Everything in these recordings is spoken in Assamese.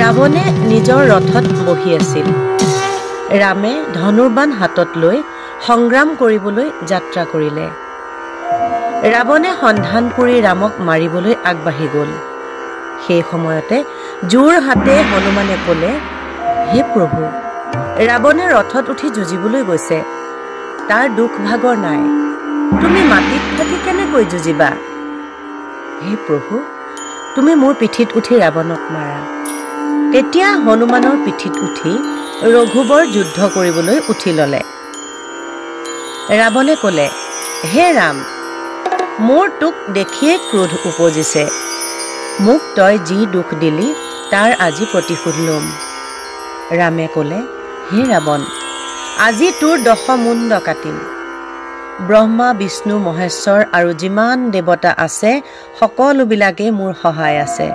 ৰাৱণে নিজৰ ৰথত বহি আছিল। ৰামে ধনুৰ্বাণ হাতত লৈ সংগ্ৰাম কৰিবলৈ যাত্ৰা কৰিলে। ৰাৱণে সন্ধান কৰি ৰামক মাৰিবলৈ আগবাঢ়ি গ'ল। সেই সময়তে জোৰ হাতে হনুমানে ক'লে, হে প্ৰভু, ৰাৱণে ৰথত উঠি যুঁজিবলৈ গৈছে। তাৰ দুখ ভাগৰ নাই, তুমি মাটিত থাকি কেনেকৈ যুঁজিবা? হে প্ৰভু, তুমি মোৰ পিঠিত উঠি ৰাৱণক মাৰা। তেতিয়া হনুমানৰ পিঠিত উঠি ৰঘুবৰ যুদ্ধ কৰিবলৈ উঠি ল'লে। ৰাৱণে ক'লে, হে ৰাম, মোৰ তোক দেখিয়েই ক্ৰোধ উপজিছে। মোক তই যি দুখ দিলি তাৰ আজি প্ৰতিশোধ ল'ম। ৰামে ক'লে, হে ৰাৱণ, আজি তোৰ 10 মুণ্ড কাটিম। ব্ৰহ্মা, বিষ্ণু, মহেশ্বৰ আৰু যিমান দেৱতা আছে সকলোবিলাকেই মোৰ সহায় আছে।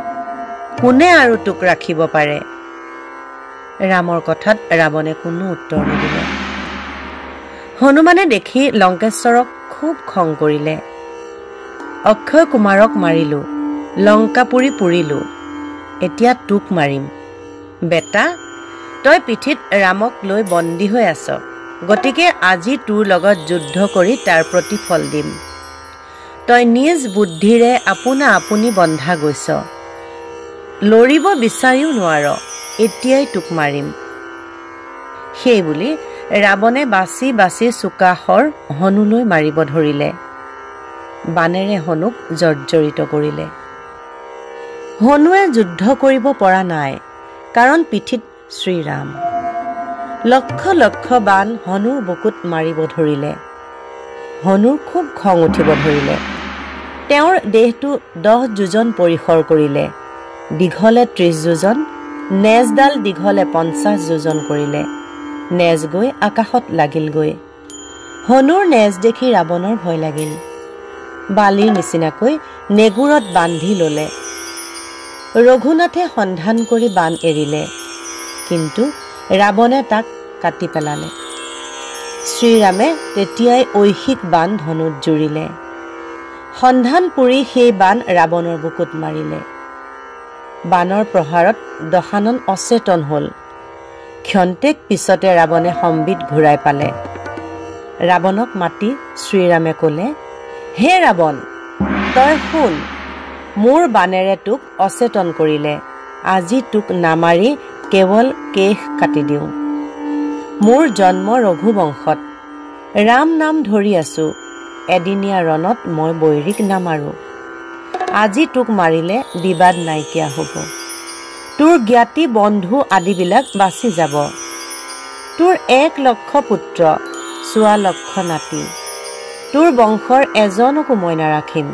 কোনে আৰু তোক ৰাখিব পাৰে? ৰামৰ কথাত ৰাৱণে কোনো উত্তৰ নিদিলে। হনুমানে দেখি লংকেশ্বৰক খুব খং কৰিলে। অক্ষয় কুমাৰক মাৰিলোঁ, লংকাপুৰী পুৰিলোঁ, এতিয়া তোক মাৰিম। বেটা, তই পিঠিত ৰামক লৈ বন্দী হৈ আছ, গতিকে আজি তোৰ লগত যুদ্ধ কৰি তাৰ প্ৰতিফল দিম। তই নিজ বুদ্ধিৰে আপোনা আপুনি বন্ধা গৈছ, লৰিব বিচাৰিও নোৱাৰ, এতিয়াই তোক মাৰিম। সেই বুলি ৰাৱণে বাছি বাছি চোকাশৰ হনুলৈ মাৰিব ধৰিলে। বানেৰে হনুক জৰ্জৰিত কৰিলে। হনুৱে যুদ্ধ কৰিব পৰা নাই, কাৰণ পিঠিত শ্ৰীৰাম। লক্ষ লক্ষ বাণ হনুৰ বুকুত মাৰিব ধৰিলে। হনুৰ খুব খং উঠিব ধৰিলে। তেওঁৰ দেহটো 10 যোজন পৰিসৰ কৰিলে, দীঘলে 30 যোজন, নেজডাল দীঘলে 50 যোজন কৰিলে। নেজ গৈ আকাশত লাগিলগৈ। হনুৰ নেজ দেখি ৰাৱণৰ ভয় লাগিল। বালিৰ নিচিনাকৈ নেগুৰত বান্ধি ল'লে। ৰঘুনাথে সন্ধান কৰি বাণ এৰিলে, কিন্তু ৰাৱণে তাক কাটি পেলালে। শ্ৰীৰামে তেতিয়াই ঐহিক বাণ ধনুত জুৰিলে। সন্ধান পুৰি সেই বাণ ৰাৱণৰ বুকুত মাৰিলে। বাণৰ প্ৰহাৰত দশানন অচেতন হ'ল। ক্ষন্তেক পিছতে ৰাৱণে সম্বিত ঘূৰাই পালে। ৰাৱণক মাতি শ্ৰীৰামে ক'লে, হে ৰাৱণ, তই শুন, মোৰ বাণেৰে তোক অচেতন কৰিলে। আজি তোক নামাৰি কেৱল কেশ কাটি দিওঁ। মোৰ জন্ম ৰঘুবংশত, ৰাম নাম ধৰি আছো, এদিনীয়া ৰণত মই বৈৰীক নামাৰো। আজি তোক মাৰিলে বিবাদ নাইকিয়া হ'ব। তোৰ জ্ঞাতি বন্ধু আদিবিলাক বাচি যাব। তোৰ 1 লক্ষ পুত্ৰ, 4 লক্ষ নাতি, তোৰ বংশৰ এজনকো মই নাৰাখিম।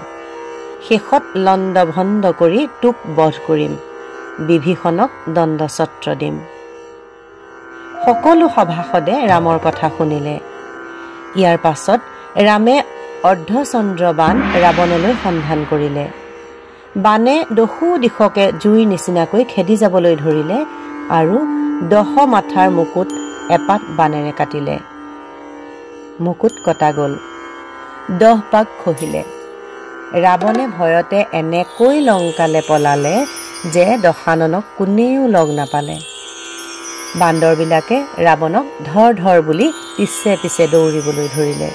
শেষত লণ্ডভণ্ড কৰি তোক বধ কৰিম, বিভীষণক দণ্ডছত্ৰ দিম। সকলো সভাসদে ৰামৰ কথা শুনিলে। ইয়াৰ পাছত ৰামে অৰ্ধচন্দ্ৰ বাণ ৰাৱণলৈ সন্ধান কৰিলে। বাণে দহো দিশকে জুইৰ নিচিনাকৈ খেদি যাবলৈ ধৰিলে আৰু 10 মাথাৰ মুকুট এপাত বাণেৰে কাটিলে। মুকুট কটা গ'ল, 10 পাক খহিলে। ৰাৱণে ভয়তে এনেকৈ লংকালে পলালে যে দশাননক কোনেও লগ নাপালে। বান্দৰবিলাকে ৰাৱণক ধৰ ধৰ বুলি পিছে পিছে দৌৰিবলৈ ধৰিলে।